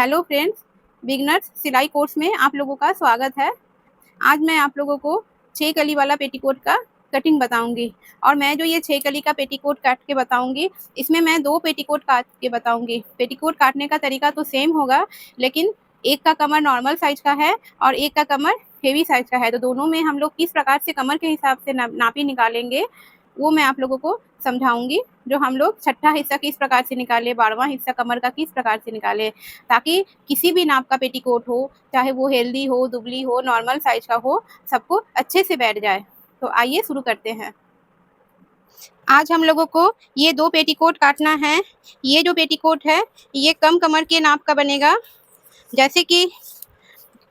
Hello friends, beginners सिलाई course में आप लोगों का स्वागत है। आज मैं आप लोगों को 6 कली वाला पेटीकोट का कटिंग बताऊंगी और मैं जो ये 6 कली का पेटीकोट काट के बताऊंगी, इसमें मैं 2 पेटीकोट काट के बताऊंगी। पेटीकोट काटने का तरीका तो सेम होगा, लेकिन एक का कमर नॉर्मल साइज का है और एक का कमर हेवी साइज का है। तो दोनों में हम लोग किस प्रकार से कमर के हिसाब से नापी निकालेंगे वो मैं आप लोगों को समझाऊंगी। जो हम लोग छठा हिस्सा किस प्रकार से निकाले, 12वां हिस्सा कमर का किस प्रकार से निकाले, ताकि किसी भी नाप का पेटीकोट हो, चाहे वो हेल्दी हो, दुबली हो, नॉर्मल साइज का हो, सबको अच्छे से बैठ जाए। तो आइए शुरू करते हैं। आज हम लोगों को ये 2 पेटीकोट काटना है। ये जो पेटीकोट है ये कम कमर के नाप का बनेगा। जैसे कि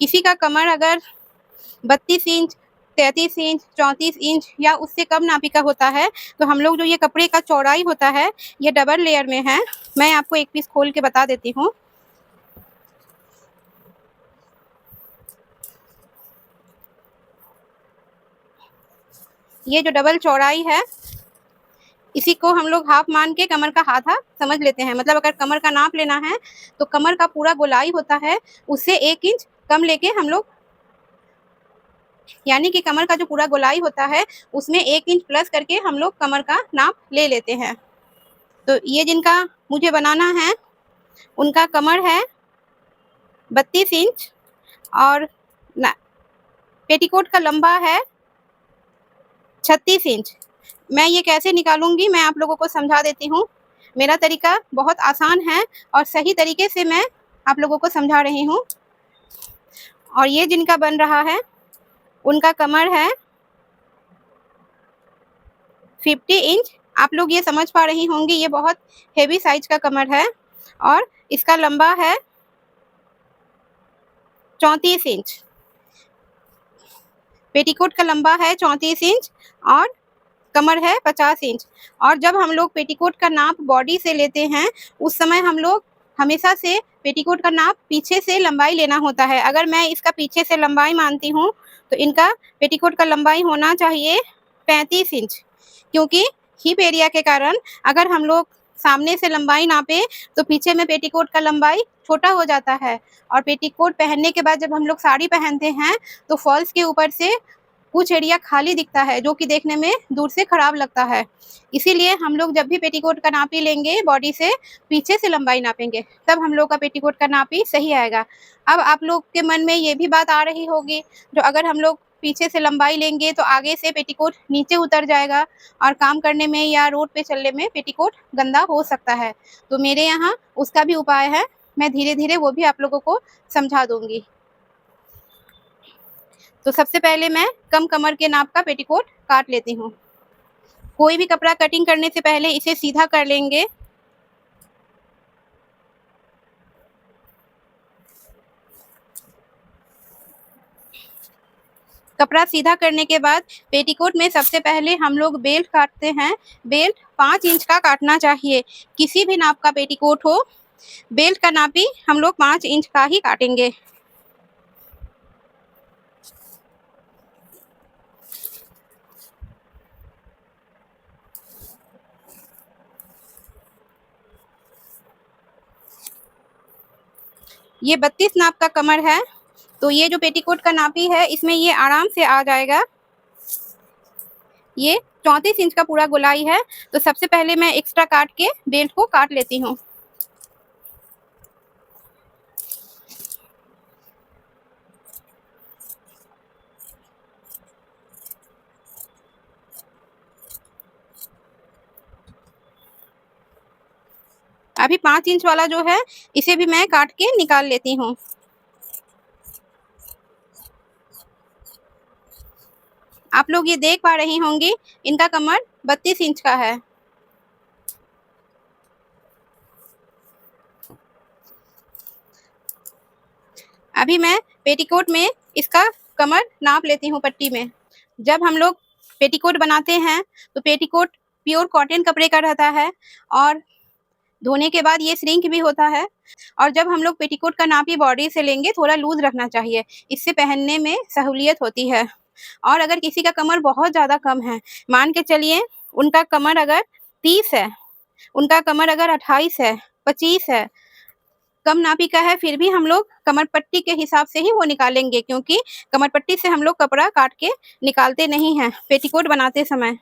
किसी का कमर अगर 32 इंच, 33 इंच, 34 इंच या उससे कम नापी का होता है, तो हम लोग जो ये कपड़े का चौड़ाई होता है ये डबल लेयर में है। मैं आपको एक पीस खोल के बता देती हूँ। ये जो डबल चौड़ाई है इसी को हम लोग हाफ मान के कमर का आधा समझ लेते हैं। मतलब अगर कमर का नाप लेना है तो कमर का पूरा गोलाई होता है उससे 1 इंच कम लेके हम लोग, यानी कि कमर का जो पूरा गोलाई होता है उसमें 1 इंच प्लस करके हम लोग कमर का नाप ले लेते हैं। तो ये जिनका मुझे बनाना है उनका कमर है 32 इंच और पेटीकोट का लंबा है 36 इंच। मैं ये कैसे निकालूंगी मैं आप लोगों को समझा देती हूँ। मेरा तरीका बहुत आसान है और सही तरीके से मैं आप लोगों को समझा रही हूँ। और ये जिनका बन रहा है उनका कमर है 50 इंच। आप लोग ये समझ पा रही होंगी ये बहुत हेवी साइज का कमर है और इसका लंबा है 34 इंच। पेटीकोट का लंबा है 34 इंच और कमर है 50 इंच। और जब हम लोग पेटीकोट का नाप बॉडी से लेते हैं उस समय हम लोग हमेशा से पेटीकोट का नाप पीछे से लंबाई लेना होता है। अगर मैं इसका पीछे से लंबाई मानती हूँ तो इनका पेटीकोट का लंबाई होना चाहिए 35 इंच, क्योंकि हिप एरिया के कारण अगर हम लोग सामने से लंबाई नापे तो पीछे में पेटीकोट का लंबाई छोटा हो जाता है। और पेटीकोट पहनने के बाद जब हम लोग साड़ी पहनते हैं तो फॉल्स के ऊपर से कुछ एरिया खाली दिखता है जो कि देखने में दूर से खराब लगता है। इसीलिए हम लोग जब भी पेटीकोट का नापी लेंगे बॉडी से पीछे से लंबाई नापेंगे, तब हम लोग का पेटीकोट का नापी सही आएगा। अब आप लोग के मन में ये भी बात आ रही होगी जो अगर हम लोग पीछे से लंबाई लेंगे तो आगे से पेटीकोट नीचे उतर जाएगा और काम करने में या रोड पे चलने में पेटीकोट गंदा हो सकता है। तो मेरे यहाँ उसका भी उपाय है, मैं धीरे धीरे वो भी आप लोगों को समझा दूंगी। तो सबसे पहले मैं कम कमर के नाप का पेटीकोट काट लेती हूँ। कोई भी कपड़ा कटिंग करने से पहले इसे सीधा कर लेंगे। कपड़ा सीधा करने के बाद पेटीकोट में सबसे पहले हम लोग बेल्ट काटते हैं। बेल्ट 5 इंच का काटना चाहिए। किसी भी नाप का पेटीकोट हो, बेल्ट का नापी हम लोग 5 इंच का ही काटेंगे। ये 32 नाप का कमर है, तो ये जो पेटीकोट का नापी है इसमें ये आराम से आ जाएगा। ये 34 इंच का पूरा गोलाई है, तो सबसे पहले मैं एक्स्ट्रा काट के बेल्ट को काट लेती हूँ। अभी 5 इंच वाला जो है इसे भी मैं काट के निकाल लेती हूँ। आप लोग ये देख पा रही होंगी इनका कमर 32 इंच का है। अभी मैं पेटीकोट में इसका कमर नाप लेती हूँ पट्टी में। जब हम लोग पेटीकोट बनाते हैं तो पेटीकोट प्योर कॉटन कपड़े का रहता है और धोने के बाद ये श्रिंक भी होता है। और जब हम लोग पेटीकोट का नापी बॉडी से लेंगे थोड़ा लूज रखना चाहिए, इससे पहनने में सहूलियत होती है। और अगर किसी का कमर बहुत ज़्यादा कम है, मान के चलिए उनका कमर अगर 30 है, उनका कमर अगर 28 है, 25 है, कम नापी का है फिर भी हम लोग कमर पट्टी के हिसाब से ही वो निकालेंगे, क्योंकि कमर पट्टी से हम लोग कपड़ा काट के निकालते नहीं हैं पेटीकोट बनाते समय।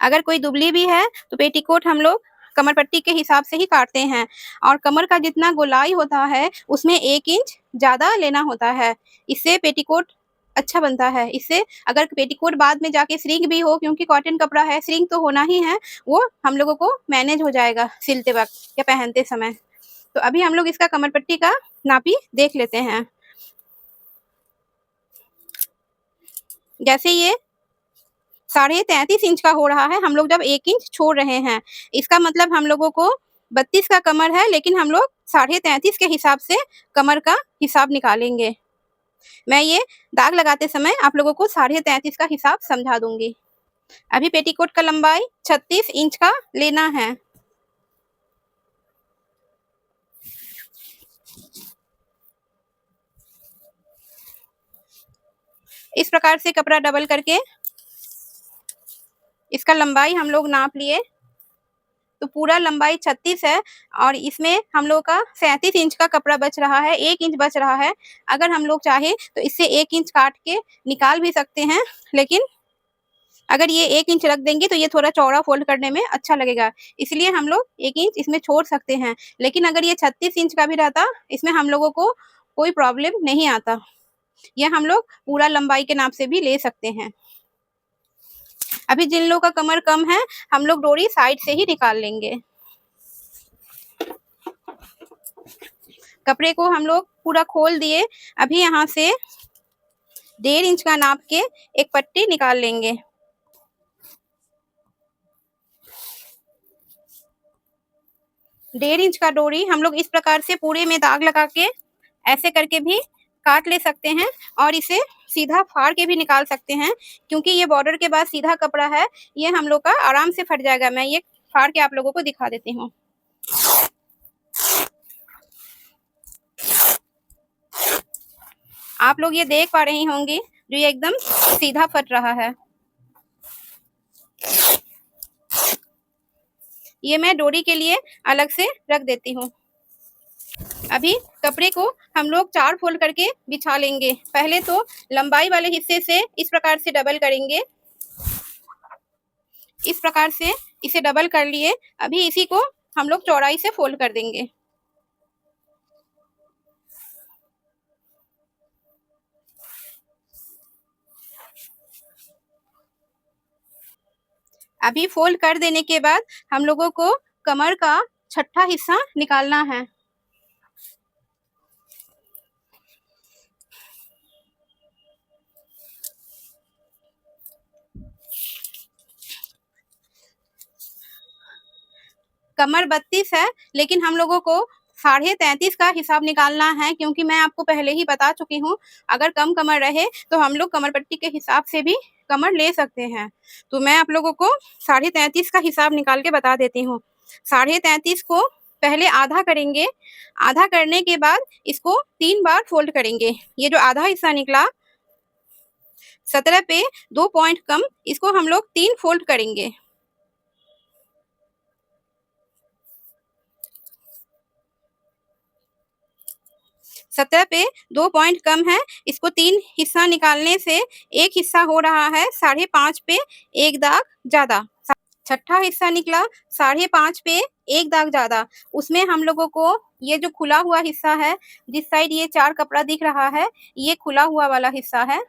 अगर कोई दुबली भी है तो पेटीकोट हम लोग कमर पट्टी के हिसाब से ही काटते हैं, और कमर का जितना गोलाई होता है उसमें 1 इंच ज़्यादा लेना होता है। इससे पेटीकोट अच्छा बनता है। इससे अगर पेटीकोट बाद में जाके श्रिंक भी हो, क्योंकि कॉटन कपड़ा है, श्रिंक तो होना ही है, वो हम लोगों को मैनेज हो जाएगा सिलते वक़्त या पहनते समय। तो अभी हम लोग इसका कमर पट्टी का नापी देख लेते हैं। जैसे ये 33.5 इंच का हो रहा है, हम लोग जब 1 इंच छोड़ रहे हैं, इसका मतलब हम लोगों को 32 का कमर है, लेकिन हम लोग 33.5 के हिसाब से कमर का हिसाब निकालेंगे। मैं ये दाग लगाते समय आप लोगों को 33.5 का हिसाब समझा दूंगी। अभी पेटीकोट का लंबाई 36 इंच का लेना है। इस प्रकार से कपड़ा डबल करके इसका लंबाई हम लोग नाप लिए, तो पूरा लंबाई 36 है और इसमें हम लोग का 37 इंच का कपड़ा बच रहा है, 1 इंच बच रहा है। अगर हम लोग चाहे तो इससे 1 इंच काट के निकाल भी सकते हैं, लेकिन अगर ये 1 इंच रख देंगे तो ये थोड़ा चौड़ा फोल्ड करने में अच्छा लगेगा, इसलिए हम लोग 1 इंच इसमें छोड़ सकते हैं। लेकिन अगर ये 36 इंच का भी रहता, इसमें हम लोगों को कोई प्रॉब्लम नहीं आता। ये हम लोग पूरा लंबाई के नाप से भी ले सकते हैं। अभी जिन लोगों का कमर कम है, हम लोग डोरी साइड से ही निकाल लेंगे। कपड़े को हम लोग पूरा खोल दिए। अभी यहाँ से 1.5 इंच का नाप के एक पट्टी निकाल लेंगे। 1.5 इंच का डोरी हम लोग इस प्रकार से पूरे में दाग लगा के ऐसे करके भी काट ले सकते हैं, और इसे सीधा फाड़ के भी निकाल सकते हैं, क्योंकि ये बॉर्डर के बाद सीधा कपड़ा है, ये हम लोग का आराम से फट जाएगा। मैं ये फाड़ के आप लोगों को दिखा देती हूँ। आप लोग ये देख पा रही होंगी, जो ये एकदम सीधा फट रहा है। ये मैं डोरी के लिए अलग से रख देती हूँ। अभी कपड़े को हम लोग 4 फोल्ड करके बिछा लेंगे। पहले तो लंबाई वाले हिस्से से इस प्रकार से डबल करेंगे। इस प्रकार से इसे डबल कर लिए। अभी इसी को हम लोग चौड़ाई से फोल्ड कर देंगे। अभी फोल्ड कर देने के बाद हम लोगों को कमर का छठा हिस्सा निकालना है। कमर 32 है, लेकिन हम लोगों को 33.5 का हिसाब निकालना है, क्योंकि मैं आपको पहले ही बता चुकी हूँ, अगर कम कमर रहे तो हम लोग कमर पट्टी के हिसाब से भी कमर ले सकते हैं। तो मैं आप लोगों को 33.5 का हिसाब निकाल के बता देती हूँ। 33.5 को पहले आधा करेंगे। आधा करने के बाद इसको 3 बार फोल्ड करेंगे। ये जो आधा हिस्सा निकला 17 पे 2 पॉइंट कम, इसको हम लोग 3 फोल्ड करेंगे। 17 पे 2 पॉइंट कम है, इसको 3 हिस्सा निकालने से एक हिस्सा हो रहा है 5.5 पे 1 दाग ज़्यादा। छठा हिस्सा निकला 5.5 पे 1 दाग ज़्यादा। उसमें हम लोगों को ये जो खुला हुआ हिस्सा है, जिस साइड ये 4 कपड़ा दिख रहा है, ये खुला हुआ वाला हिस्सा है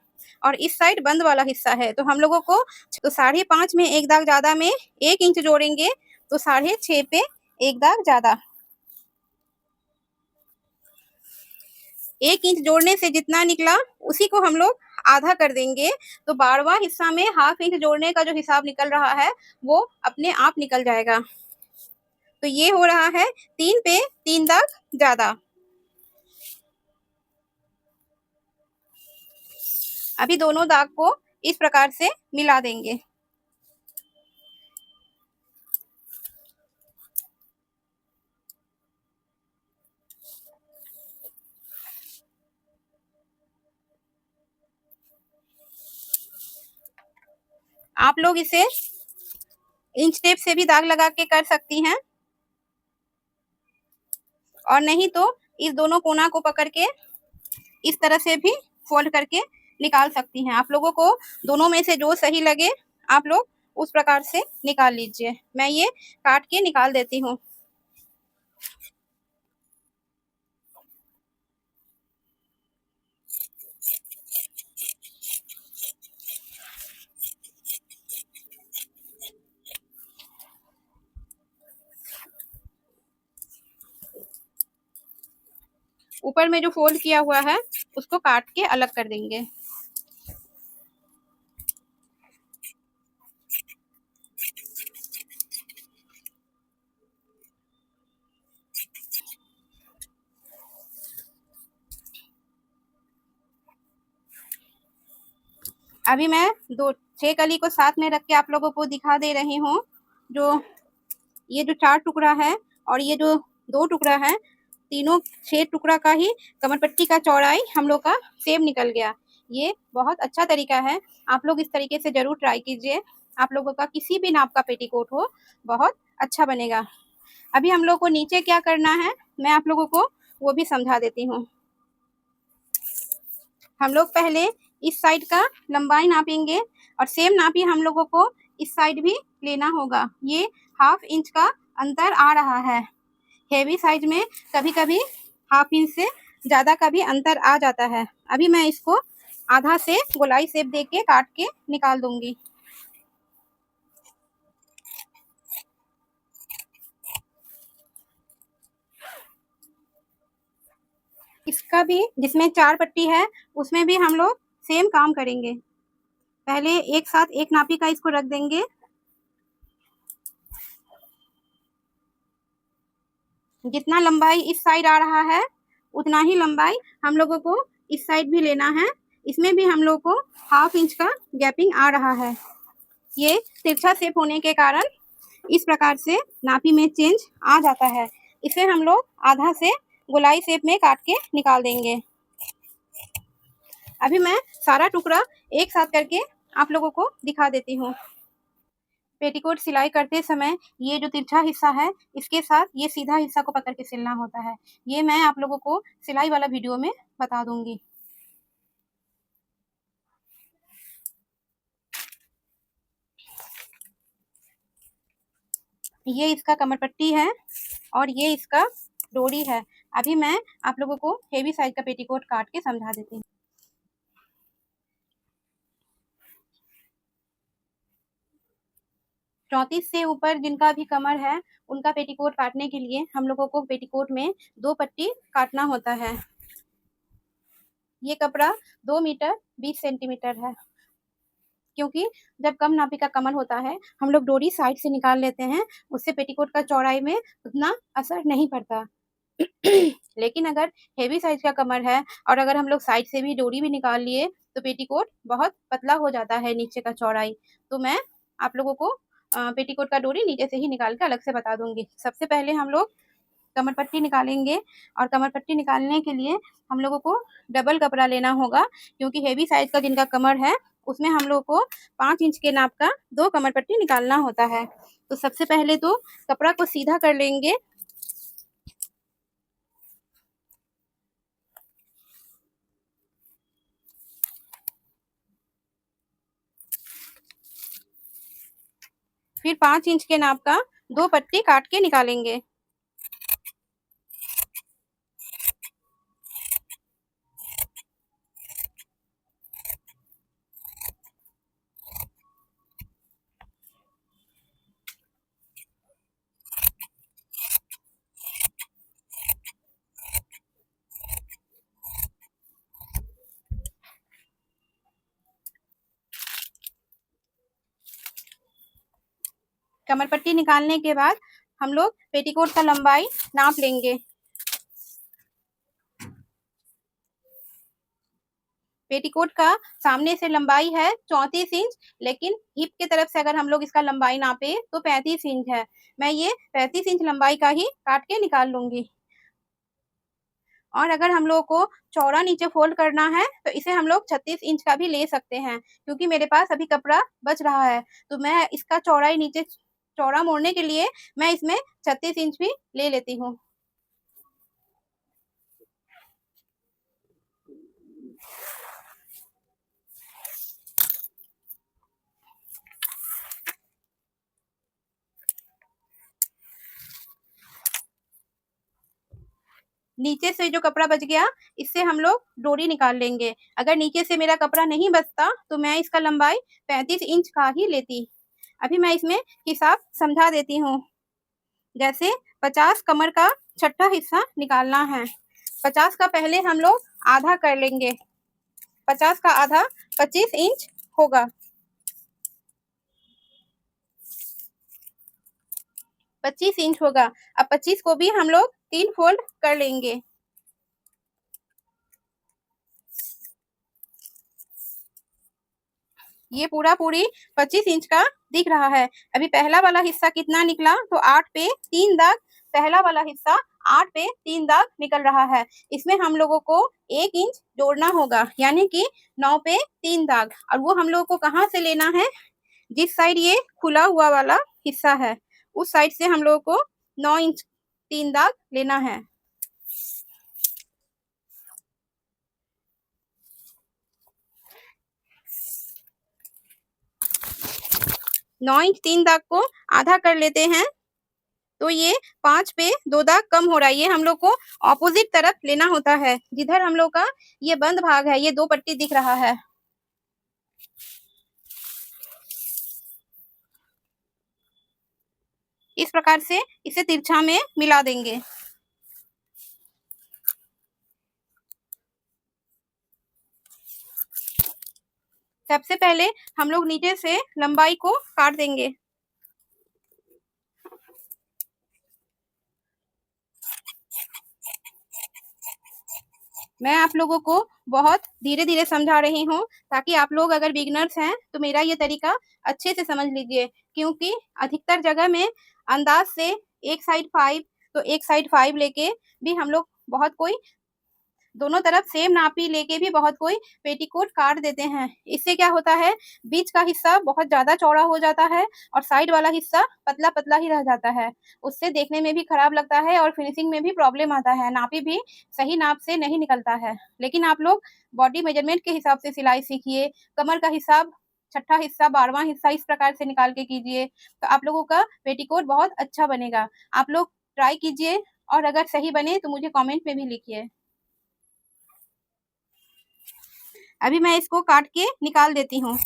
और इस साइड बंद वाला हिस्सा है। तो हम लोगों को तो 5.5 में 1 दाग ज़्यादा में 1 इंच जोड़ेंगे, तो 6.5 पे 1 दाग ज़्यादा। 1 इंच जोड़ने से जितना निकला उसी को हम लोग आधा कर देंगे, तो 12वां हिस्सा में हाफ इंच जोड़ने का जो हिसाब निकल रहा है वो अपने आप निकल जाएगा। तो ये हो रहा है 3 पे 3 दाग ज़्यादा। अभी दोनों दाग को इस प्रकार से मिला देंगे। आप लोग इसे इंच टेप से भी दाग लगा के कर सकती हैं। और नहीं तो इस दोनों कोना को पकड़ के इस तरह से भी फोल्ड करके निकाल सकती हैं। आप लोगों को दोनों में से जो सही लगे आप लोग उस प्रकार से निकाल लीजिए। मैं ये काट के निकाल देती हूँ। ऊपर में जो फोल्ड किया हुआ है उसको काट के अलग कर देंगे। अभी मैं 6 कली को साथ में रख के आप लोगों को दिखा दे रही हूँ। जो ये जो 4 टुकड़ा है और ये जो 2 टुकड़ा है, तीनों 6 टुकड़ा का ही कमर पट्टी का चौड़ाई हम लोग का सेम निकल गया। ये बहुत अच्छा तरीका है, आप लोग इस तरीके से जरूर ट्राई कीजिए। आप लोगों का किसी भी नाप का पेटीकोट हो बहुत अच्छा बनेगा। अभी हम लोग को नीचे क्या करना है मैं आप लोगों को वो भी समझा देती हूँ। हम लोग पहले इस साइड का लंबाई नापेंगे और सेम नापी हम लोगों को इस साइड भी लेना होगा। ये 1/2 इंच का अंतर आ रहा है। हेवी साइज में कभी कभी 1/2 इंच से ज़्यादा का भी अंतर आ जाता है। अभी मैं इसको आधा से गोलाई शेप दे के काट के निकाल दूंगी। इसका भी जिसमें 4 पट्टी है उसमें भी हम लोग सेम काम करेंगे। पहले एक साथ एक नापी का इसको रख देंगे। जितना लंबाई इस साइड आ रहा है उतना ही लंबाई हम लोगों को इस साइड भी लेना है। इसमें भी हम लोग को 1/2 इंच का गैपिंग आ रहा है। ये तिरछा शेप होने के कारण इस प्रकार से नापी में चेंज आ जाता है। इसे हम लोग आधा से गोलाई शेप में काट के निकाल देंगे। अभी मैं सारा टुकड़ा एक साथ करके आप लोगों को दिखा देती हूँ। पेटीकोट सिलाई करते समय ये जो तिरछा हिस्सा है इसके साथ ये सीधा हिस्सा को पकड़ के सिलना होता है। ये मैं आप लोगों को सिलाई वाला वीडियो में बता दूंगी। ये इसका कमर पट्टी है और ये इसका डोरी है। अभी मैं आप लोगों को हेवी साइज का पेटीकोट काट के समझा देती हूँ। 34 से ऊपर जिनका भी कमर है उनका पेटीकोट काटने के लिए हम लोगों को पेटीकोट में 2 पट्टी काटना होता है। ये कपड़ा 2 मीटर 20 सेंटीमीटर है। क्योंकि जब कम नापी का कमर होता है हम लोग डोरी साइड से निकाल लेते हैं, उससे पेटीकोट का चौड़ाई में उतना असर नहीं पड़ता। लेकिन अगर हेवी साइज का कमर है और अगर हम लोग साइड से भी डोरी भी निकाल लिए तो पेटीकोट बहुत पतला हो जाता है नीचे का चौड़ाई। तो मैं आप लोगों को पेटीकोट का डोरी नीचे से ही निकाल के अलग से बता दूंगी। सबसे पहले हम लोग कमर पट्टी निकालेंगे और कमर पट्टी निकालने के लिए हम लोगों को डबल कपड़ा लेना होगा। क्योंकि हेवी साइज का जिनका कमर है उसमें हम लोग को 5 इंच के नाप का 2 कमर पट्टी निकालना होता है। तो सबसे पहले तो कपड़ा को सीधा कर लेंगे। फिर 5 इंच के नाप का 2 पट्टी काट के निकालेंगे। कमर पट्टी निकालने के बाद हम लोग पेटीकोट का लंबाई नाप लेंगे। पेटीकोट का सामने से लंबाई है 34 इंच, लेकिन हिप के तरफ से अगर हम लोग इसका लंबाई नापे तो 35 इंच है। मैं ये 35 इंच लंबाई का ही काट के निकाल लूंगी। और अगर हम लोग को चौड़ा नीचे फोल्ड करना है तो इसे हम लोग 36 इंच का भी ले सकते हैं। क्योंकि मेरे पास अभी कपड़ा बच रहा है तो मैं इसका चौड़ाई नीचे चौड़ा मोड़ने के लिए मैं इसमें 36 इंच भी ले लेती हूँ। नीचे से जो कपड़ा बच गया इससे हम लोग डोरी निकाल लेंगे। अगर नीचे से मेरा कपड़ा नहीं बचता तो मैं इसका लंबाई 35 इंच का ही लेती। अभी मैं इसमें हिसाब समझा देती हूँ। जैसे 50 कमर का छठा हिस्सा निकालना है। 50 का पहले हम लोग आधा कर लेंगे। 50 का आधा 25 इंच होगा। 25 इंच होगा। अब 25 को भी हम लोग 3 फोल्ड कर लेंगे। ये पूरी 25 इंच का दिख रहा है। अभी पहला वाला हिस्सा कितना निकला तो 8 पे 3 दाग, पहला वाला हिस्सा 8 पे 3 दाग निकल रहा है। इसमें हम लोगों को 1 इंच जोड़ना होगा, यानी कि 9 पे 3 दाग। और वो हम लोगों को कहाँ से लेना है, जिस साइड ये खुला हुआ वाला हिस्सा है उस साइड से हम लोगों को 9 इंच 3 दाग लेना है। 9 इंच 3 दाग को आधा कर लेते हैं तो ये 5 पे 2 दाग कम हो रहा है। ये हम लोग को ऑपोजिट तरफ लेना होता है। जिधर हम लोग का ये बंद भाग है, ये 2 पट्टी दिख रहा है, इस प्रकार से इसे तिरछा में मिला देंगे। सबसे पहले हम लोग नीचे से लंबाई को काट देंगे। मैं आप लोगों को बहुत धीरे-धीरे समझा रही हूँ ताकि आप लोग अगर बिगिनर्स हैं तो मेरा ये तरीका अच्छे से समझ लीजिए, क्योंकि अधिकतर जगह में अंदाज से एक साइड 5 तो एक साइड 5 लेके भी हम लोग बहुत कोई दोनों तरफ सेम नापी लेके भी बहुत कोई पेटीकोट काट देते हैं। इससे क्या होता है, बीच का हिस्सा बहुत ज़्यादा चौड़ा हो जाता है और साइड वाला हिस्सा पतला-पतला ही रह जाता है। उससे देखने में भी खराब लगता है और फिनिशिंग में भी प्रॉब्लम आता है। नापी भी सही नाप से नहीं निकलता है। लेकिन आप लोग बॉडी मेजरमेंट के हिसाब से सिलाई सीखिए, कमर का हिसाब, छठा हिस्सा, 12वां हिस्सा इस प्रकार से निकाल के कीजिए, तो आप लोगों का पेटीकोट बहुत अच्छा बनेगा। आप लोग ट्राई कीजिए और अगर सही बने तो मुझे कमेंट में भी लिखिए। अभी मैं इसको काट के निकाल देती हूँ।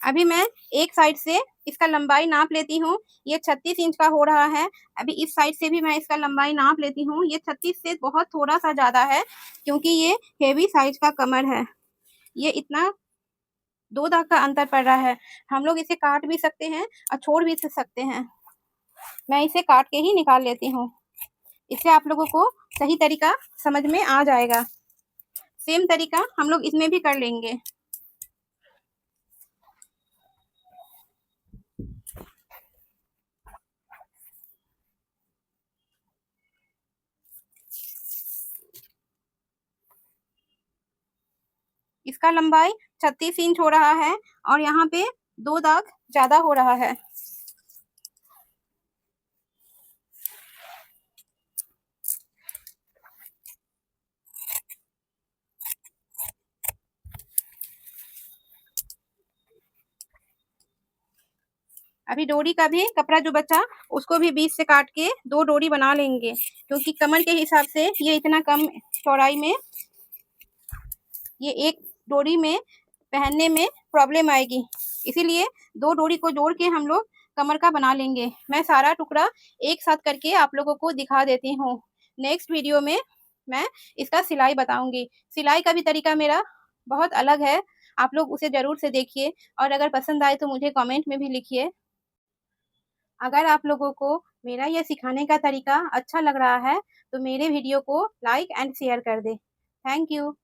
अभी मैं एक साइड से इसका लंबाई नाप लेती हूँ। ये 36 इंच का हो रहा है। अभी इस साइड से भी मैं इसका लंबाई नाप लेती हूँ। ये 36 से बहुत थोड़ा-सा ज़्यादा है क्योंकि ये हेवी साइज का कमर है। ये इतना 2 दाग का अंतर पड़ रहा है। हम लोग इसे काट भी सकते हैं और छोड़ भी सकते हैं। मैं इसे काट के ही निकाल लेती हूँ। इससे आप लोगों को सही तरीका समझ में आ जाएगा। सेम तरीका हम लोग इसमें भी कर लेंगे। इसका लंबाई 36 इंच हो रहा है और यहाँ पे 2 दाग ज़्यादा हो रहा है। अभी डोरी का भी कपड़ा जो बचा उसको भी बीच से काट के 2 डोरी बना लेंगे, क्योंकि कमर के हिसाब से ये इतना कम चौड़ाई में ये एक डोरी में पहनने में प्रॉब्लम आएगी। इसीलिए 2 डोरी को जोड़ के हम लोग कमर का बना लेंगे। मैं सारा टुकड़ा एक साथ करके आप लोगों को दिखा देती हूँ। नेक्स्ट वीडियो में मैं इसका सिलाई बताऊँगी। सिलाई का भी तरीका मेरा बहुत अलग है। आप लोग उसे ज़रूर से देखिए और अगर पसंद आए तो मुझे कमेंट में भी लिखिए। अगर आप लोगों को मेरा ये सिखाने का तरीका अच्छा लग रहा है तो मेरे वीडियो को लाइक एंड शेयर कर दें। Thank you.